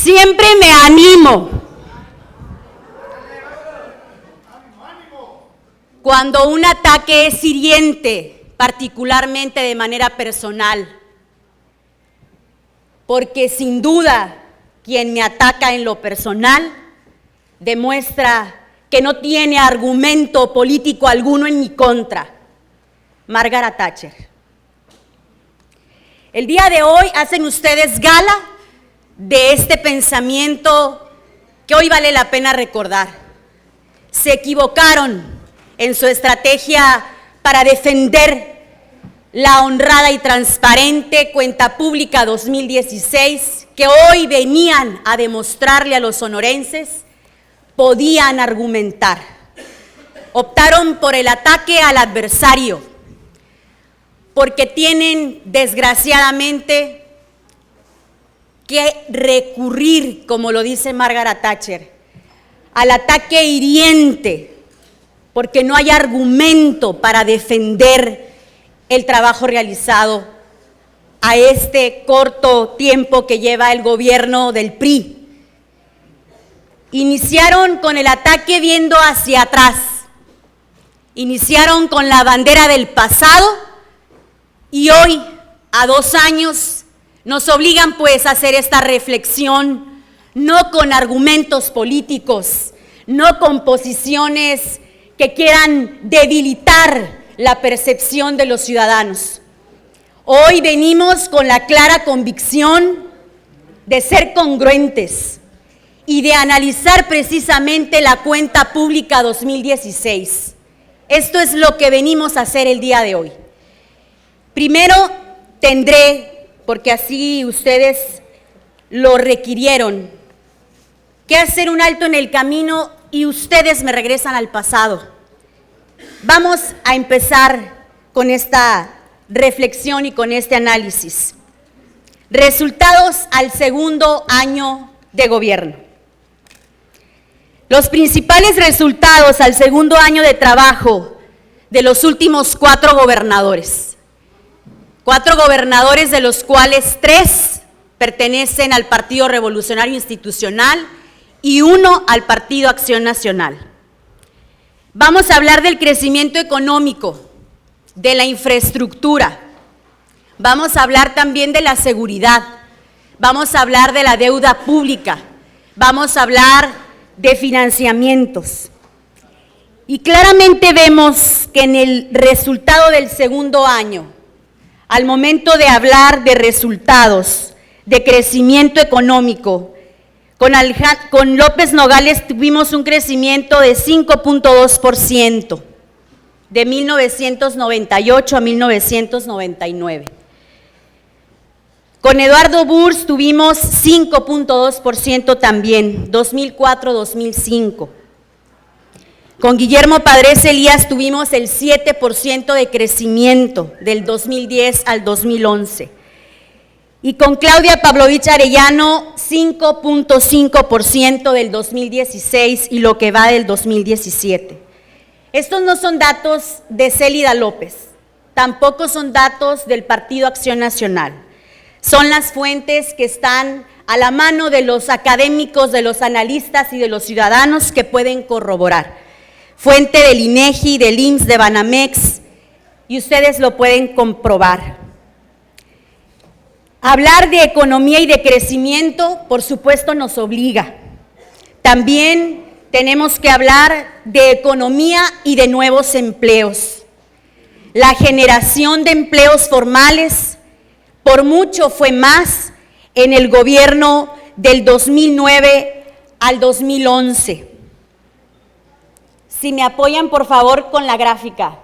Siempre me animo cuando un ataque es hiriente, particularmente de manera personal, porque sin duda quien me ataca en lo personal demuestra que no tiene argumento político alguno en mi contra. Margaret Thatcher. El día de hoy hacen ustedes gala de este pensamiento que hoy vale la pena recordar. Se equivocaron en su estrategia para defender la honrada y transparente Cuenta Pública 2016, que hoy venían a demostrarle a los sonorenses, podían argumentar. Optaron por el ataque al adversario, porque tienen, desgraciadamente, que recurrir, como lo dice Margaret Thatcher, al ataque hiriente, porque no hay argumento para defender el trabajo realizado a este corto tiempo que lleva el gobierno del PRI. Iniciaron con el ataque viendo hacia atrás, iniciaron con la bandera del pasado y hoy, a 2 años, nos obligan pues a hacer esta reflexión, no con argumentos políticos, no con posiciones que quieran debilitar la percepción de los ciudadanos. Hoy venimos con la clara convicción de ser congruentes y de analizar precisamente la Cuenta Pública 2016. Esto es lo que venimos a hacer el día de hoy. Primero tendré, porque así ustedes lo requirieron, que hacer un alto en el camino y ustedes me regresan al pasado. Vamos a empezar con esta reflexión y con este análisis. Resultados al segundo año de gobierno. Los principales resultados al segundo año de trabajo de los últimos 4 gobernadores. 4 gobernadores de los cuales 3 pertenecen al Partido Revolucionario Institucional y 1 al Partido Acción Nacional. Vamos a hablar del crecimiento económico, de la infraestructura, vamos a hablar también de la seguridad, vamos a hablar de la deuda pública, vamos a hablar de financiamientos. Y claramente vemos que en el resultado del segundo año, al momento de hablar de resultados, de crecimiento económico, con López Nogales tuvimos un crecimiento de 5.2%, de 1998 a 1999. Con Eduardo Burrs tuvimos 5.2% también, 2004-2005. Con Guillermo Padres Elías tuvimos el 7% de crecimiento del 2010 al 2011. Y con Claudia Pavlovich Arellano, 5.5% del 2016 y lo que va del 2017. Estos no son datos de Célida López, tampoco son datos del Partido Acción Nacional. Son las fuentes que están a la mano de los académicos, de los analistas y de los ciudadanos que pueden corroborar. Fuente del INEGI, del IMSS, de Banamex, y ustedes lo pueden comprobar. Hablar de economía y de crecimiento, por supuesto, nos obliga. También tenemos que hablar de economía y de nuevos empleos. La generación de empleos formales, por mucho fue más en el gobierno del 2009 al 2011. Si me apoyan, por favor, con la gráfica.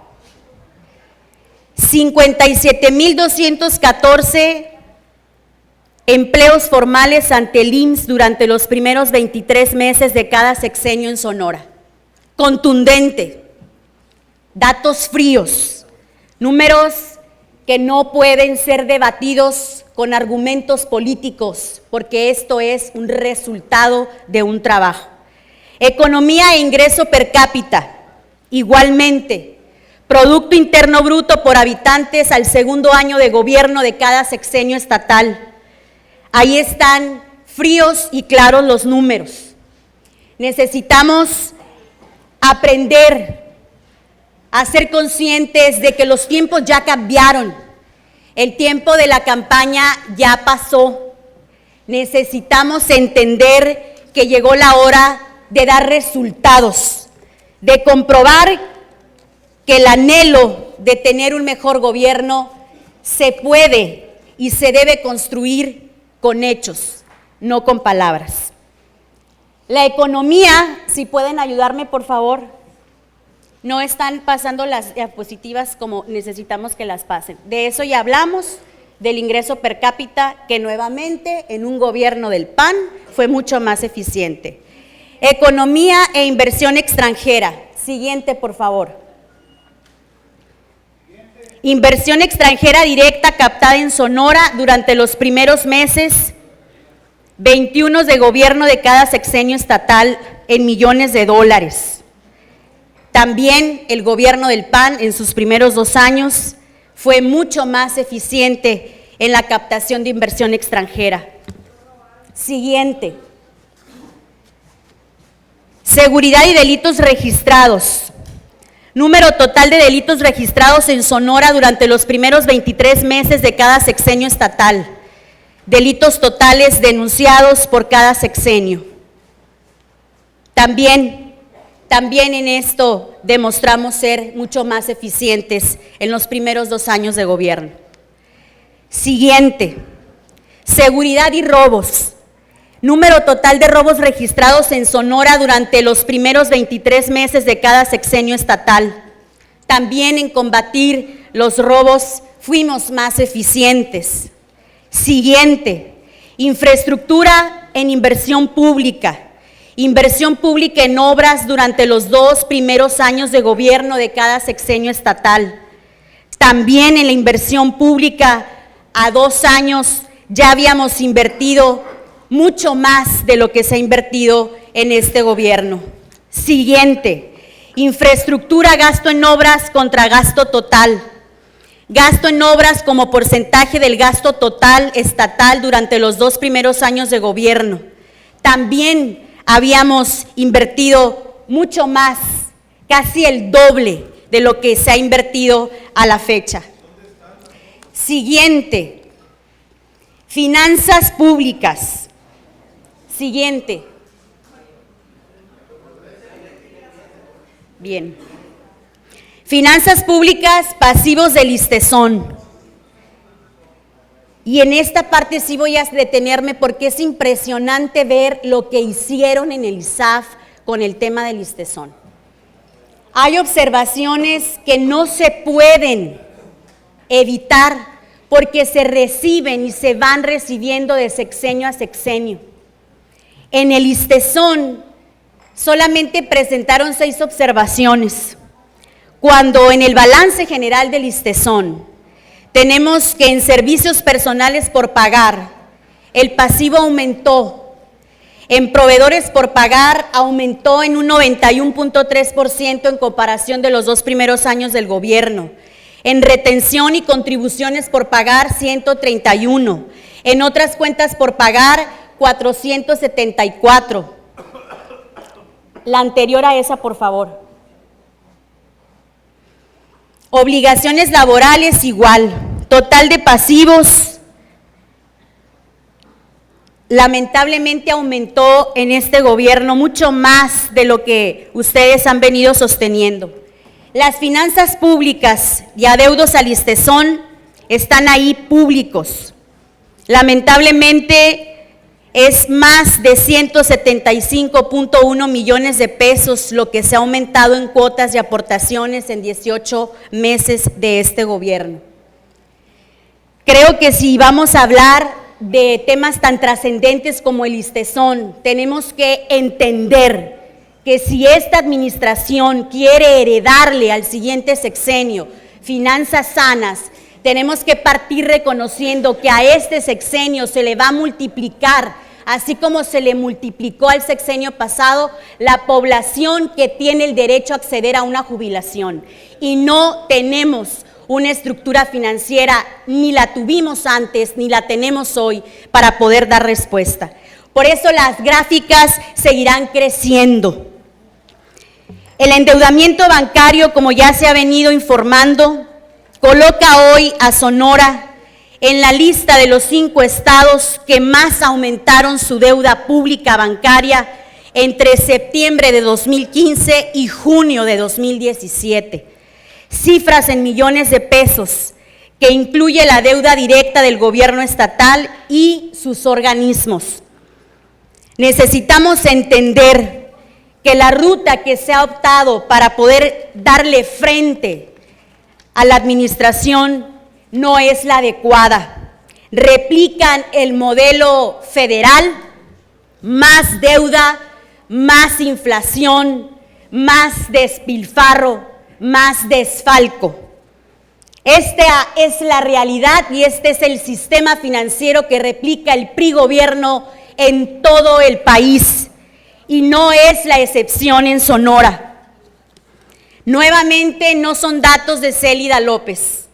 57,214 empleos formales ante el IMSS durante los primeros 23 meses de cada sexenio en Sonora. Contundente, datos fríos, números que no pueden ser debatidos con argumentos políticos, porque esto es un resultado de un trabajo. Economía e ingreso per cápita, igualmente, Producto Interno Bruto por habitantes al segundo año de gobierno de cada sexenio estatal. Ahí están fríos y claros los números. Necesitamos aprender a ser conscientes de que los tiempos ya cambiaron. El tiempo de la campaña ya pasó. Necesitamos entender que llegó la hora de dar resultados, de comprobar que el anhelo de tener un mejor gobierno se puede y se debe construir con hechos, no con palabras. La economía, si pueden ayudarme por favor, no están pasando las diapositivas como necesitamos que las pasen. De eso ya hablamos, del ingreso per cápita, que nuevamente en un gobierno del PAN fue mucho más eficiente. Economía e inversión extranjera. Siguiente, por favor. Inversión extranjera directa captada en Sonora durante los primeros meses 21 de gobierno de cada sexenio estatal en millones de dólares. También el gobierno del PAN en sus primeros 2 años fue mucho más eficiente en la captación de inversión extranjera. Siguiente. Seguridad y delitos registrados. Número total de delitos registrados en Sonora durante los primeros 23 meses de cada sexenio estatal. Delitos totales denunciados por cada sexenio. También en esto demostramos ser mucho más eficientes en los primeros 2 años de gobierno. Siguiente, seguridad y robos. Número total de robos registrados en Sonora durante los primeros 23 meses de cada sexenio estatal. También en combatir los robos fuimos más eficientes. Siguiente, infraestructura en inversión pública. Inversión pública en obras durante los 2 primeros años de gobierno de cada sexenio estatal. También en la inversión pública a 2 años ya habíamos invertido mucho más de lo que se ha invertido en este gobierno. Siguiente, infraestructura, gasto en obras contra gasto total. Gasto en obras como porcentaje del gasto total estatal durante los 2 primeros años de gobierno. También habíamos invertido mucho más, casi el doble de lo que se ha invertido a la fecha. Siguiente, finanzas públicas. Siguiente. Bien. Finanzas públicas, pasivos del ISSSTESON. Y en esta parte sí voy a detenerme porque es impresionante ver lo que hicieron en el ISAF con el tema del ISSSTESON. Hay observaciones que no se pueden evitar porque se reciben y se van recibiendo de sexenio a sexenio. En el ISSSTESON solamente presentaron 6 observaciones, cuando en el balance general del ISSSTESON tenemos que en servicios personales por pagar el pasivo aumentó, en proveedores por pagar aumentó en un 91.3% en comparación de los 2 primeros años del gobierno, en retención y contribuciones por pagar 131, en otras cuentas por pagar 474. La anterior a esa, por favor. Obligaciones laborales igual. Total de pasivos, lamentablemente aumentó en este gobierno mucho más de lo que ustedes han venido sosteniendo. Las finanzas públicas y adeudos al ISSSTESON están ahí públicos. Lamentablemente es más de 175.1 millones de pesos lo que se ha aumentado en cuotas y aportaciones en 18 meses de este gobierno. Creo que si vamos a hablar de temas tan trascendentes como el ISSSTESON, tenemos que entender que si esta administración quiere heredarle al siguiente sexenio finanzas sanas, tenemos que partir reconociendo que a este sexenio se le va a multiplicar, así como se le multiplicó al sexenio pasado, la población que tiene el derecho a acceder a una jubilación. Y no tenemos una estructura financiera, ni la tuvimos antes, ni la tenemos hoy, para poder dar respuesta. Por eso las gráficas seguirán creciendo. El endeudamiento bancario, como ya se ha venido informando, coloca hoy a Sonora en la lista de los 5 estados que más aumentaron su deuda pública bancaria entre septiembre de 2015 y junio de 2017. Cifras en millones de pesos que incluye la deuda directa del gobierno estatal y sus organismos. Necesitamos entender que la ruta que se ha optado para poder darle frente a la administración no es la adecuada. Replican el modelo federal, más deuda, más inflación, más despilfarro, más desfalco. Esta es la realidad y este es el sistema financiero que replica el PRI gobierno en todo el país y no es la excepción en Sonora. Nuevamente no son datos de Célida López.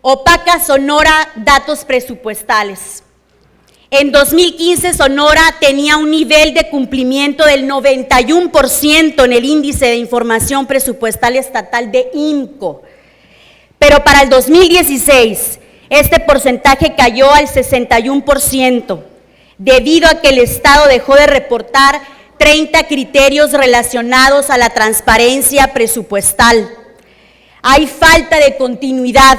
Opaca Sonora datos presupuestales. En 2015 Sonora tenía un nivel de cumplimiento del 91% en el índice de información presupuestal estatal de INCO, pero para el 2016 este porcentaje cayó al 61%, debido a que el Estado dejó de reportar 30 criterios relacionados a la transparencia presupuestal. Hay falta de continuidad,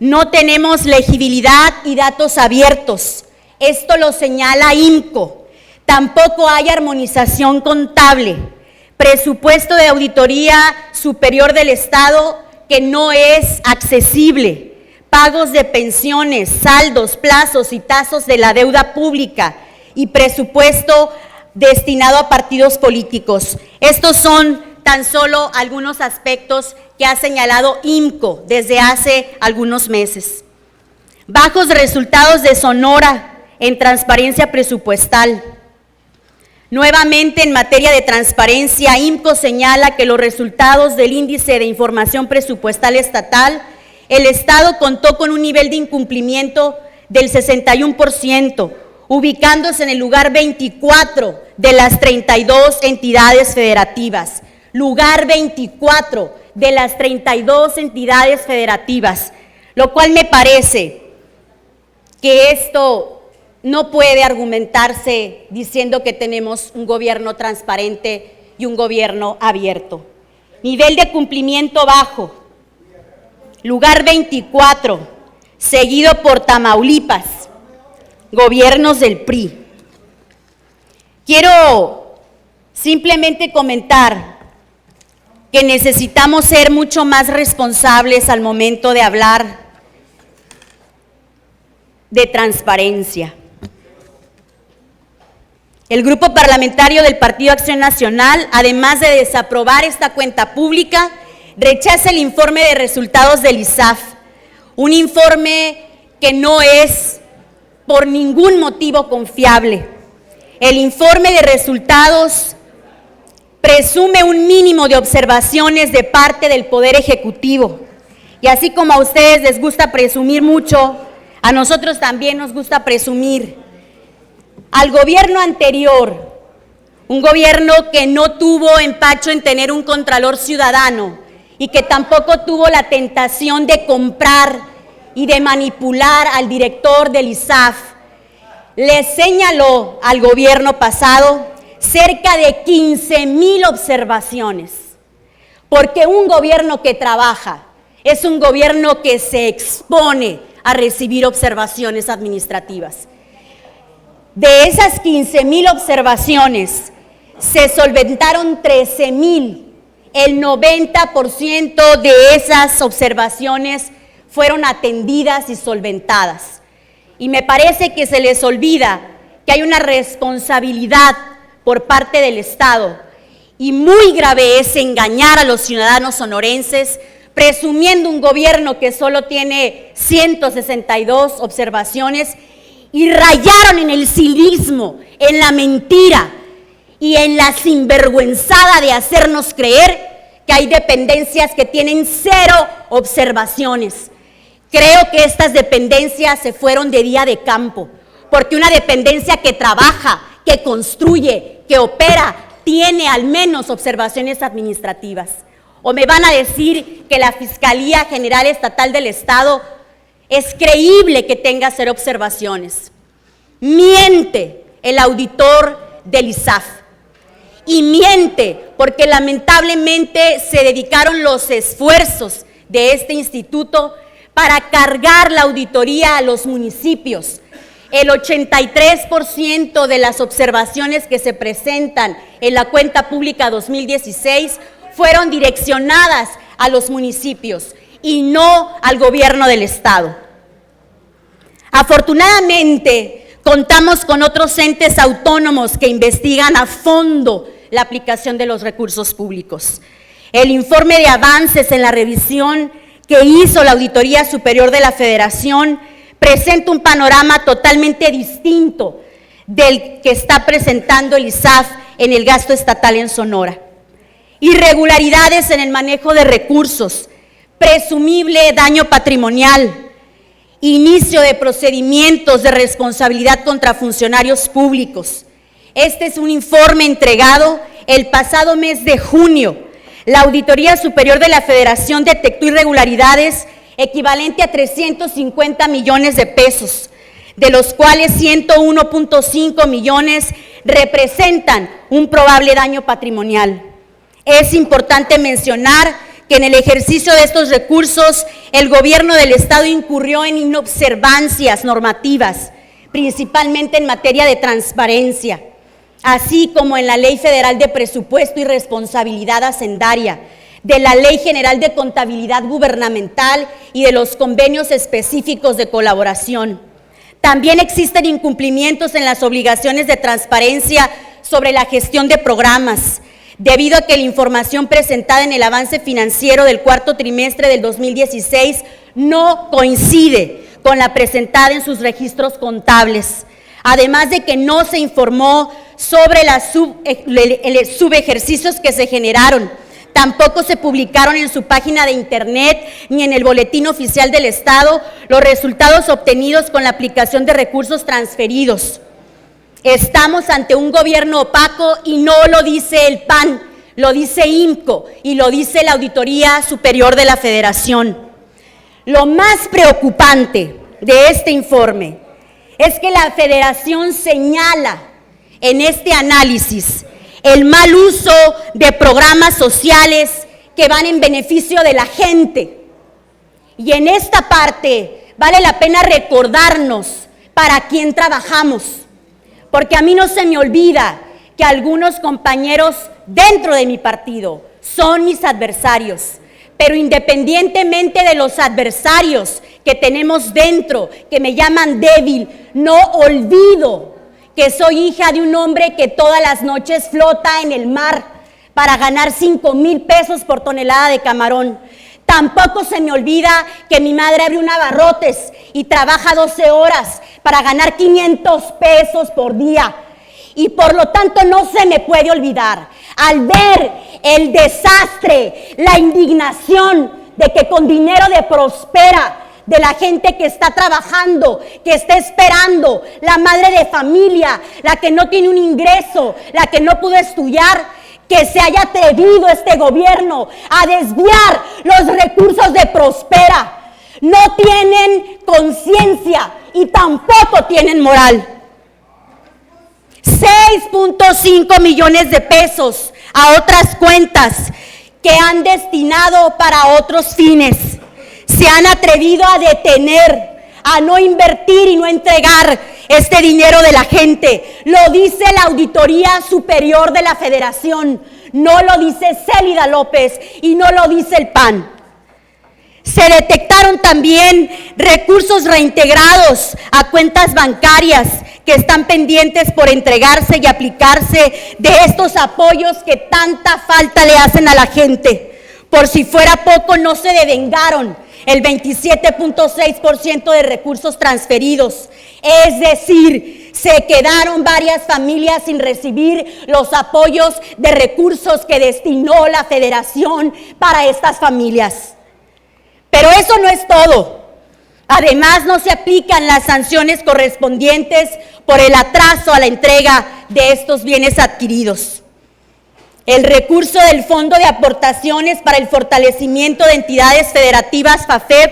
no tenemos legibilidad y datos abiertos. Esto lo señala INCO. Tampoco hay armonización contable. Presupuesto de Auditoría Superior del Estado que no es accesible. Pagos de pensiones, saldos, plazos y tasas de la deuda pública y presupuesto destinado a partidos políticos. Estos son tan solo algunos aspectos que ha señalado INCO desde hace algunos meses. Bajos resultados de Sonora en transparencia presupuestal. Nuevamente, en materia de transparencia, INCO señala que los resultados del índice de información presupuestal estatal, el Estado contó con un nivel de incumplimiento del 61%, ubicándose en el lugar 24 de las 32 entidades federativas. Lugar 24 de las 32 entidades federativas, lo cual me parece que esto no puede argumentarse diciendo que tenemos un gobierno transparente y un gobierno abierto. Nivel de cumplimiento bajo, lugar 24, seguido por Tamaulipas, gobiernos del PRI. Quiero simplemente comentar que necesitamos ser mucho más responsables al momento de hablar de transparencia. El grupo parlamentario del Partido Acción Nacional, además de desaprobar esta cuenta pública, rechaza el informe de resultados del ISAF, un informe que no es por ningún motivo confiable. El informe de resultados presume un mínimo de observaciones de parte del Poder Ejecutivo. Y así como a ustedes les gusta presumir mucho, a nosotros también nos gusta presumir. Al gobierno anterior, un gobierno que no tuvo empacho en tener un contralor ciudadano y que tampoco tuvo la tentación de comprar y de manipular al director del ISAF, le señaló al gobierno pasado cerca de 15,000 observaciones, porque un gobierno que trabaja es un gobierno que se expone a recibir observaciones administrativas. De esas 15,000 observaciones, se solventaron 13,000. El 90% de esas observaciones fueron atendidas y solventadas. Y me parece que se les olvida que hay una responsabilidad por parte del Estado. Y muy grave es engañar a los ciudadanos sonorenses presumiendo un gobierno que solo tiene 162 observaciones y rayaron en el cinismo, en la mentira y en la sinvergüenzada de hacernos creer que hay dependencias que tienen 0 observaciones. Creo que estas dependencias se fueron de día de campo, porque una dependencia que trabaja, que construye, que opera, tiene al menos observaciones administrativas. O me van a decir que la Fiscalía General Estatal del Estado es creíble que tenga cero observaciones. Miente el auditor del ISAF. Y miente porque lamentablemente se dedicaron los esfuerzos de este instituto para cargar la auditoría a los municipios. El 83% de las observaciones que se presentan en la cuenta pública 2016 fueron direccionadas a los municipios y no al gobierno del Estado. Afortunadamente, contamos con otros entes autónomos que investigan a fondo la aplicación de los recursos públicos. El informe de avances en la revisión que hizo la Auditoría Superior de la Federación presenta un panorama totalmente distinto del que está presentando el ISAF en el gasto estatal en Sonora. Irregularidades en el manejo de recursos, presumible daño patrimonial, inicio de procedimientos de responsabilidad contra funcionarios públicos. Este es un informe entregado el pasado mes de junio. La Auditoría Superior de la Federación detectó irregularidades equivalente a 350 millones de pesos, de los cuales 101.5 millones representan un probable daño patrimonial. Es importante mencionar que en el ejercicio de estos recursos, el gobierno del Estado incurrió en inobservancias normativas, principalmente en materia de transparencia, así como en la Ley Federal de Presupuesto y Responsabilidad Hacendaria, de la Ley General de Contabilidad Gubernamental y de los convenios específicos de colaboración. También existen incumplimientos en las obligaciones de transparencia sobre la gestión de programas, debido a que la información presentada en el avance financiero del cuarto trimestre del 2016 no coincide con la presentada en sus registros contables, además de que no se informó sobre los subejercicios que se generaron. Tampoco se publicaron en su página de internet ni en el boletín oficial del Estado los resultados obtenidos con la aplicación de recursos transferidos. Estamos ante un gobierno opaco y no lo dice el PAN, lo dice IMCO y lo dice la Auditoría Superior de la Federación. Lo más preocupante de este informe es que la Federación señala en este análisis el mal uso de programas sociales que van en beneficio de la gente. Y en esta parte vale la pena recordarnos para quién trabajamos, porque a mí no se me olvida que algunos compañeros dentro de mi partido son mis adversarios, pero independientemente de los adversarios que tenemos dentro, que me llaman débil, no olvido que soy hija de un hombre que todas las noches flota en el mar para ganar 5,000 pesos por tonelada de camarón. Tampoco se me olvida que mi madre abre un abarrotes y trabaja 12 horas para ganar 500 pesos por día. Y por lo tanto no se me puede olvidar, al ver el desastre, la indignación de que con dinero de Prospera, de la gente que está trabajando, que está esperando, la madre de familia, la que no tiene un ingreso, la que no pudo estudiar, que se haya atrevido este gobierno a desviar los recursos de Prospera. No tienen conciencia y tampoco tienen moral. 6.5 millones de pesos a otras cuentas que han destinado para otros fines. Se han atrevido a detener, a no invertir y no entregar este dinero de la gente. Lo dice la Auditoría Superior de la Federación, no lo dice Célida López y no lo dice el PAN. Se detectaron también recursos reintegrados a cuentas bancarias que están pendientes por entregarse y aplicarse de estos apoyos que tanta falta le hacen a la gente. Por si fuera poco, no se devengaron el 27.6% de recursos transferidos. Es decir, se quedaron varias familias sin recibir los apoyos de recursos que destinó la Federación para estas familias. Pero eso no es todo. Además, no se aplican las sanciones correspondientes por el atraso a la entrega de estos bienes adquiridos. El recurso del Fondo de Aportaciones para el Fortalecimiento de Entidades Federativas, FAFEP,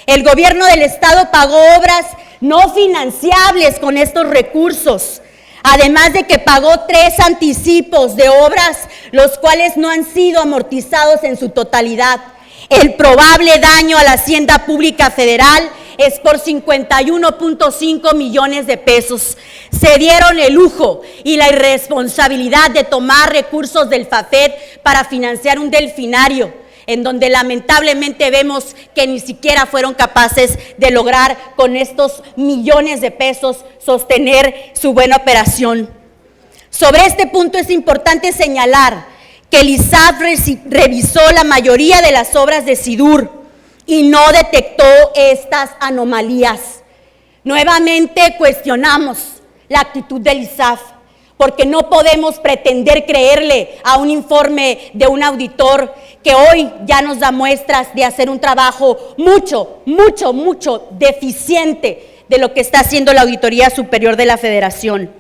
el gobierno del estado pagó obras no financiables con estos recursos, además de que pagó 3 anticipos de obras, los cuales no han sido amortizados en su totalidad. El probable daño a la Hacienda Pública Federal es por 51.5 millones de pesos. Se dieron el lujo y la irresponsabilidad de tomar recursos del FAFET para financiar un delfinario, en donde lamentablemente vemos que ni siquiera fueron capaces de lograr con estos millones de pesos sostener su buena operación. Sobre este punto es importante señalar que el ISAF revisó la mayoría de las obras de SIDUR y no detectó estas anomalías. Nuevamente cuestionamos la actitud del ISAF, porque no podemos pretender creerle a un informe de un auditor que hoy ya nos da muestras de hacer un trabajo mucho deficiente de lo que está haciendo la Auditoría Superior de la Federación.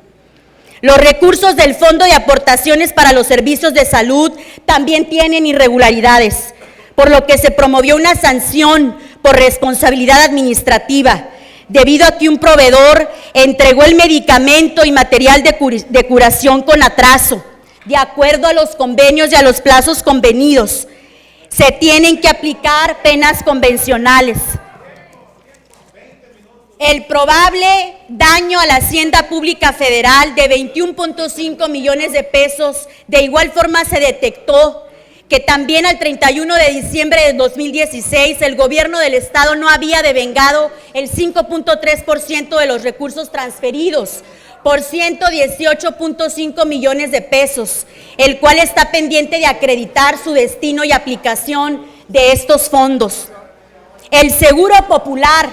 Los recursos del Fondo de Aportaciones para los Servicios de Salud también tienen irregularidades, por lo que se promovió una sanción por responsabilidad administrativa, debido a que un proveedor entregó el medicamento y material de curación con atraso, de acuerdo a los convenios y a los plazos convenidos. Se tienen que aplicar penas convencionales. El probable daño a la Hacienda Pública Federal de 21.5 millones de pesos, de igual forma se detectó que también al 31 de diciembre de 2016 el gobierno del estado no había devengado el 5.3% de los recursos transferidos por 118.5 millones de pesos, el cual está pendiente de acreditar su destino y aplicación de estos fondos. El Seguro Popular,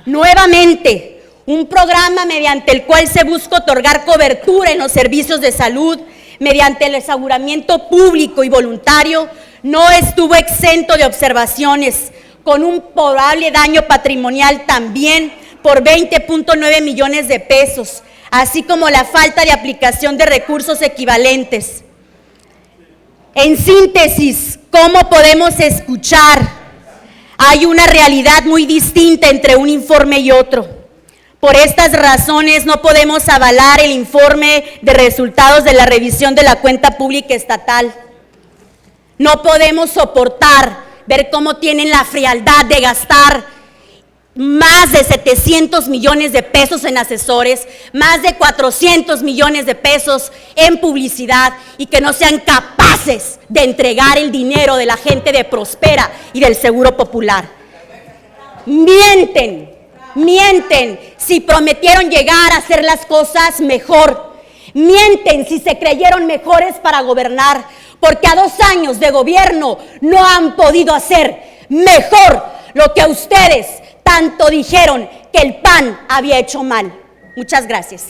nuevamente, un programa mediante el cual se busca otorgar cobertura en los servicios de salud mediante el aseguramiento público y voluntario, no estuvo exento de observaciones, con un probable daño patrimonial también por 20.9 millones de pesos, así como la falta de aplicación de recursos equivalentes. En síntesis, ¿cómo podemos escuchar? Hay una realidad muy distinta entre un informe y otro. Por estas razones no podemos avalar el informe de resultados de la revisión de la cuenta pública estatal. No podemos soportar ver cómo tienen la frialdad de gastar más de 700 millones de pesos en asesores, más de 400 millones de pesos en publicidad y que no sean capaces de entregar el dinero de la gente de Prospera y del Seguro Popular. Mienten si prometieron llegar a hacer las cosas mejor. Mienten si se creyeron mejores para gobernar, porque a 2 años de gobierno no han podido hacer mejor lo que ustedes tanto dijeron que el PAN había hecho mal. Muchas gracias.